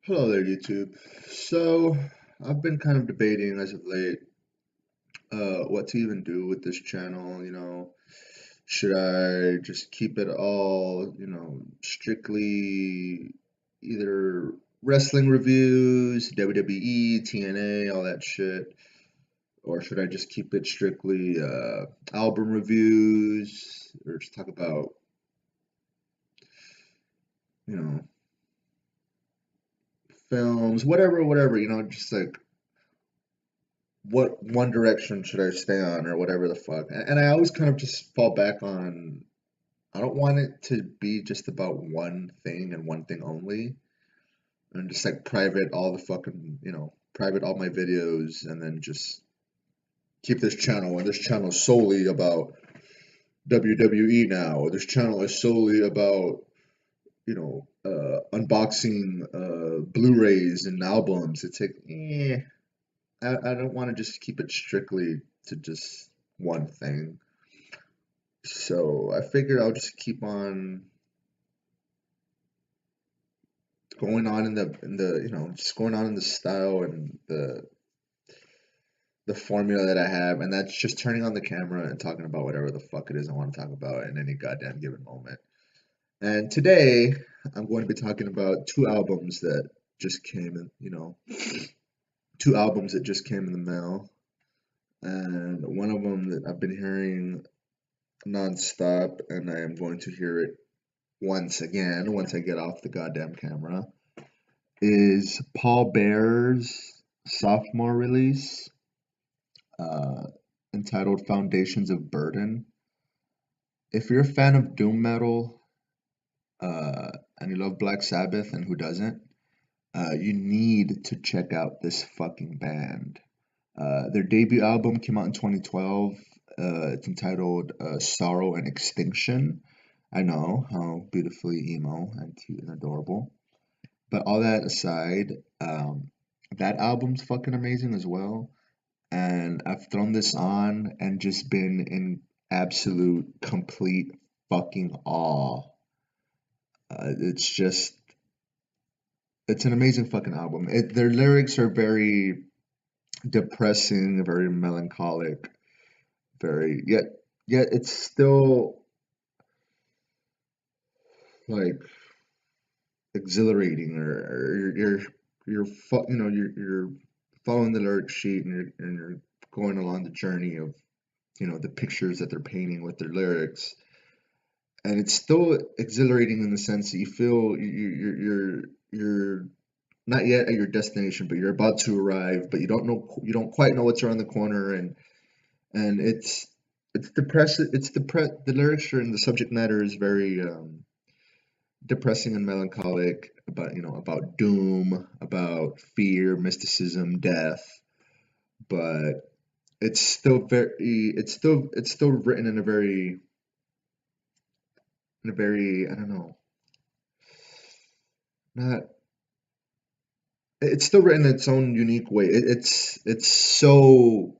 Hello there, YouTube. So, I've been kind of debating as of late, what to even do with this channel. Should I just keep it all, strictly either wrestling reviews, WWE, TNA, all that shit, or should I just keep it strictly, album reviews, or just talk about, you know, films, whatever, just like what one direction should I stay on or whatever the fuck. And I always kind of just fall back on I don't want it to be just about one thing and one thing only. And just like private all the fucking, private all my videos and then just keep this channel. And this channel is solely about WWE now. Or this channel is solely about, unboxing Blu-rays and albums. It's like, I don't want to just keep it strictly to just one thing. So I figured I'll just keep on going on in the just going on in the style and the formula that I have, and that's just turning on the camera and talking about whatever the fuck it is I want to talk about in any goddamn given moment. And today I'm going to be talking about two albums that just came in, two albums that just came in the mail, and one of them that I've been hearing nonstop, and I am going to hear it once again once I get off the goddamn camera, is Pallbearer's sophomore release, uh, entitled Foundations of Burden. If you're a fan of doom metal, and you love Black Sabbath, and who doesn't, you need to check out this fucking band. Their debut album came out in 2012. It's entitled Sorrow and Extinction. I know how beautifully emo and cute and adorable. But all that aside, that album's fucking amazing as well. And I've thrown this on and just been in absolute, complete fucking awe. It's just, it's an amazing fucking album. Their lyrics are very depressing, very melancholic, yet it's still like exhilarating, or you're following the lyric sheet, and you're going along the journey of the pictures that they're painting with their lyrics, and it's still exhilarating in the sense that you feel you're not yet at your destination, but you're about to arrive, but you don't quite know what's around the corner, and it's depressing. The lyrics and the subject matter is very depressing and melancholic, about about doom, about fear, mysticism, death, but it's still written in a very, I don't know, not it's still written in its own unique way. It's still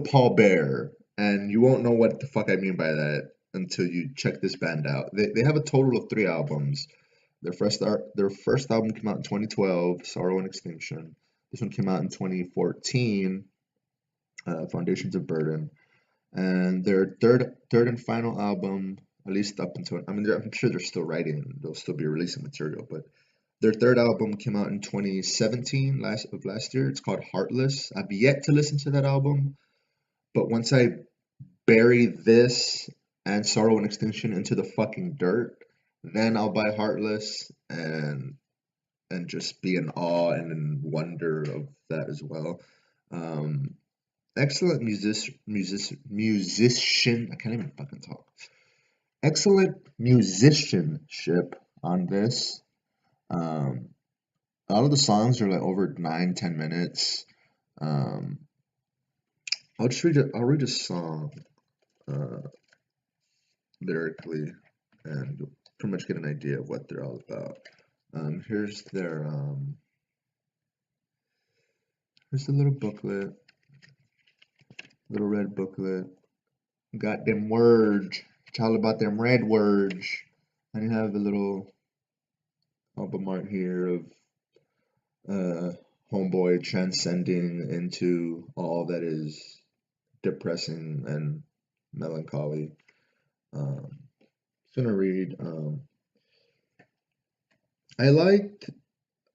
Paul Bear, and you won't know what the fuck I mean by that until you check this band out. They have a total of three albums. Their first album came out in 2012, Sorrow and Extinction. This one came out in 2014, Foundations of Burden. And their third and final album, at least up until, I mean, I'm sure they're still writing, they'll still be releasing material, but their third album came out in 2017, last year. It's called Heartless. I've yet to listen to that album, but once I bury this and Sorrow and Extinction into the fucking dirt, then I'll buy Heartless and just be in awe and in wonder of that as well. Um, Excellent musician. I can't even fucking talk. Excellent musicianship on this. Um, a lot of the songs are like over 9, 10 minutes. Um, I'll read a song uh, lyrically, and you'll pretty much get an idea of what they're all about. Here's the little booklet, little red booklet. Got them words. It's all about them red words. And you have a little album art here of homeboy transcending into all that is depressing and melancholy. Just gonna read. I liked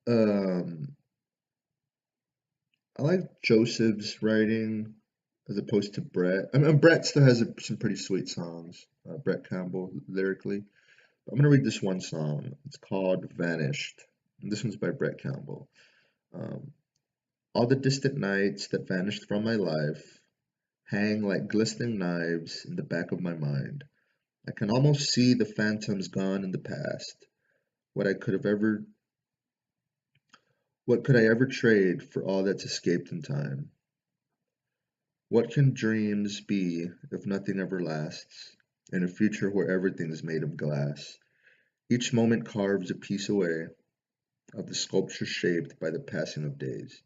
um, I like Joseph's writing as opposed to Brett. I mean, Brett still has some pretty sweet songs. Brett Campbell lyrically. I'm gonna read this one song. It's called "Vanished." And this one's by Brett Campbell. Um, all the distant nights that vanished from my life hang like glistening knives in the back of my mind. I can almost see the phantoms gone in the past. What I could have ever, what could I ever trade for all that's escaped in time? What can dreams be if nothing ever lasts? In a future where everything is made of glass, each moment carves a piece away of the sculpture shaped by the passing of days.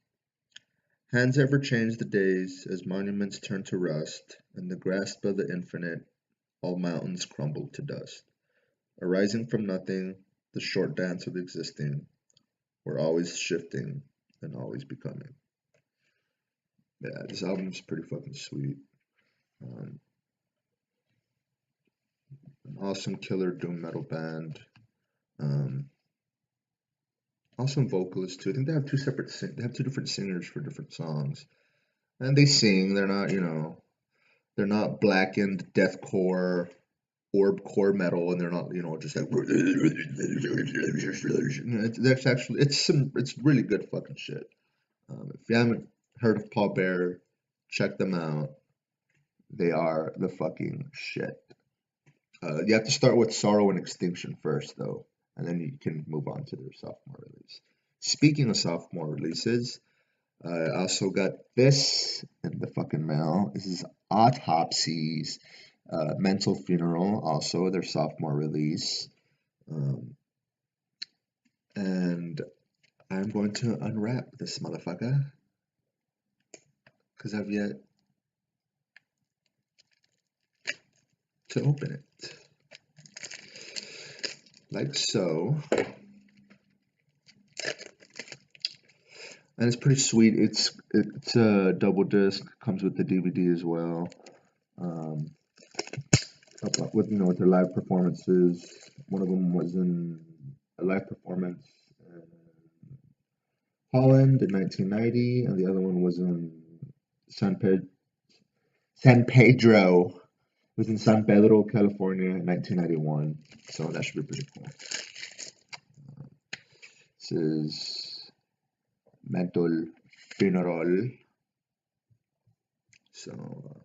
Hands ever change the days as monuments turn to rust, and the grasp of the infinite, all mountains crumble to dust. Arising from nothing, the short dance of existing, we're always shifting and always becoming. Yeah, this album's pretty fucking sweet. Um, an awesome killer doom metal band. Um, awesome vocalists too. I think they have they have two different singers for different songs, and they sing. They're not, they're not blackened deathcore core metal, and they're not, just like. That's actually it's really good fucking shit. If you haven't heard of Pallbearer, check them out. They are the fucking shit. You have to start with Sorrow and Extinction first, though, and then you can move on to their sophomore release. Speaking of sophomore releases, I also got this in the fucking mail. This is Autopsy's Mental Funeral, also their sophomore release. Um, and I'm going to unwrap this motherfucker because I've yet to open it. Like so. And it's pretty sweet. It's a double disc, comes with the DVD as well. Um, with with their live performances. One of them was in a live performance in Holland in 1990, and the other one was in San Pedro. San Pedro. It was in San Pedro, California, in 1991. So that should be pretty cool. This is Mental Funeral. So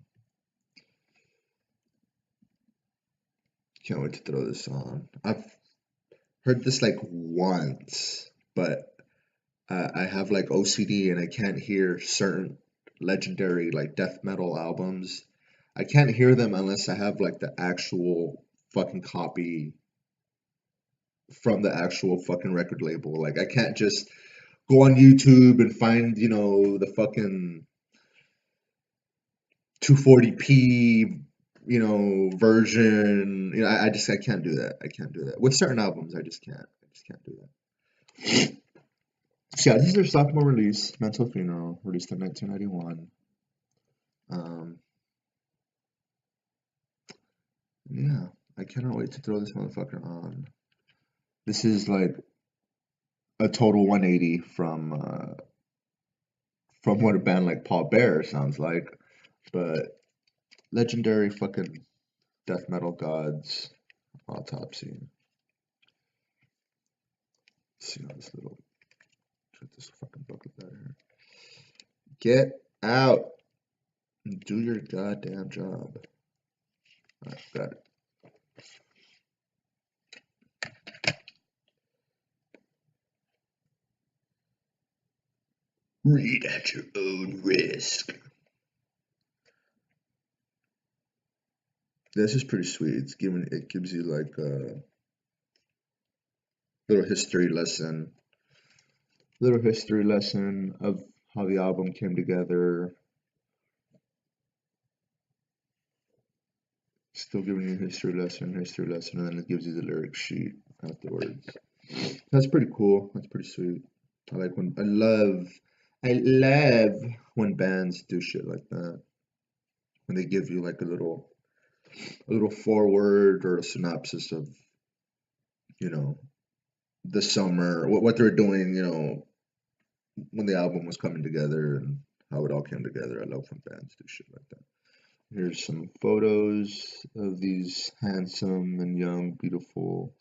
can't wait to throw this on. I've heard this like once, but I have like OCD and I can't hear certain legendary like death metal albums. I can't hear them unless I have like the actual fucking copy from the actual fucking record label. Like I can't just go on YouTube and find, the fucking 240p, version. I can't do that. I can't do that. With certain albums, I just can't. I just can't do that. So yeah, this is their sophomore release, Mental Funeral, released in 1991. Yeah, I cannot wait to throw this motherfucker on. This is like a total 180 from what a band like Pallbearer sounds like, but legendary fucking death metal gods, Autopsy. Let's see how this little, check this fucking booklet out here. Get out and do your goddamn job. Alright, got it. Read at your own risk. This is pretty sweet. It gives you like a little history lesson of how the album came together. Still giving you history lesson, and then it gives you the lyric sheet afterwards. That's pretty cool. That's pretty sweet. I love when bands do shit like that. When they give you like a little forward or a synopsis of, you know, the summer, what they're doing, when the album was coming together and how it all came together. I love when bands do shit like that. Here's some photos of these handsome and young, beautiful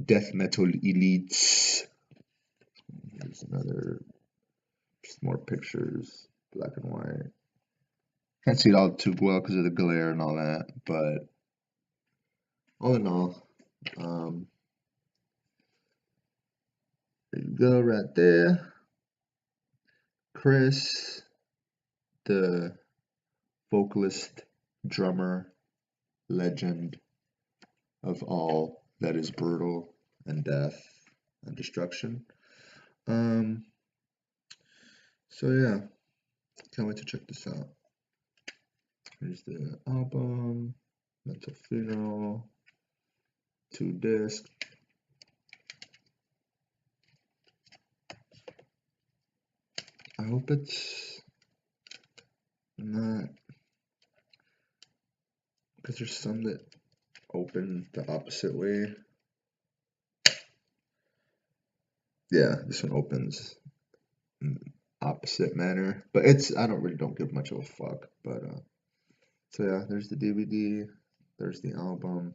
death metal elites. Here's just more pictures, black and white. Can't see it all too well because of the glare and all that, but all in all, there you go right there. Chris, the vocalist, drummer, legend of all that is brutal and death and destruction. So yeah, can't wait to check this out. Here's the album, Mental Funeral, 2 discs. I hope it's not, because there's some that open the opposite way. Yeah, this one opens in the opposite manner, but I don't give much of a fuck. But so yeah, there's the DVD, there's the album.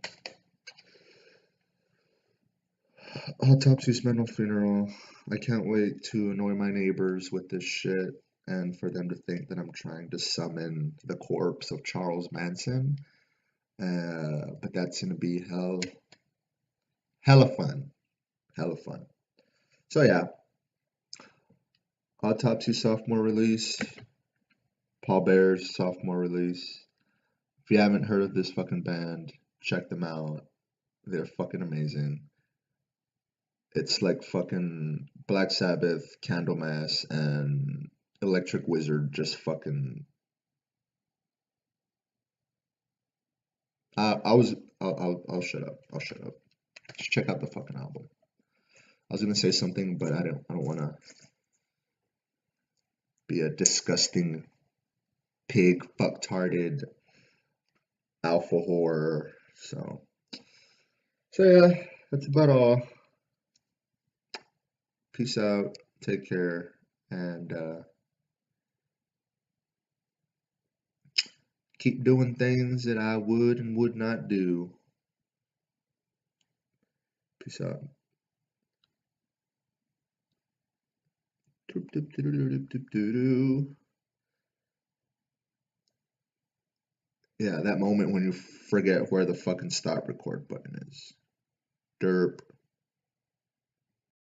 Autopsy's Mental Funeral. I can't wait to annoy my neighbors with this shit and for them to think that I'm trying to summon the corpse of Charles Manson. But that's gonna be hella fun. Hella fun. So yeah, Autopsy sophomore release, Pallbearer's sophomore release. If you haven't heard of this fucking band, check them out. They're fucking amazing. It's like fucking Black Sabbath, Candlemass, and Electric Wizard just fucking. I'll shut up. I'll shut up. Just check out the fucking album. I was gonna say something, but I don't want to be a disgusting pig, fucktarded alpha whore. So yeah, that's about all. Peace out. Take care, and keep doing things that I would and would not do. Peace out. Yeah, that moment when you forget where the fucking stop record button is. Derp.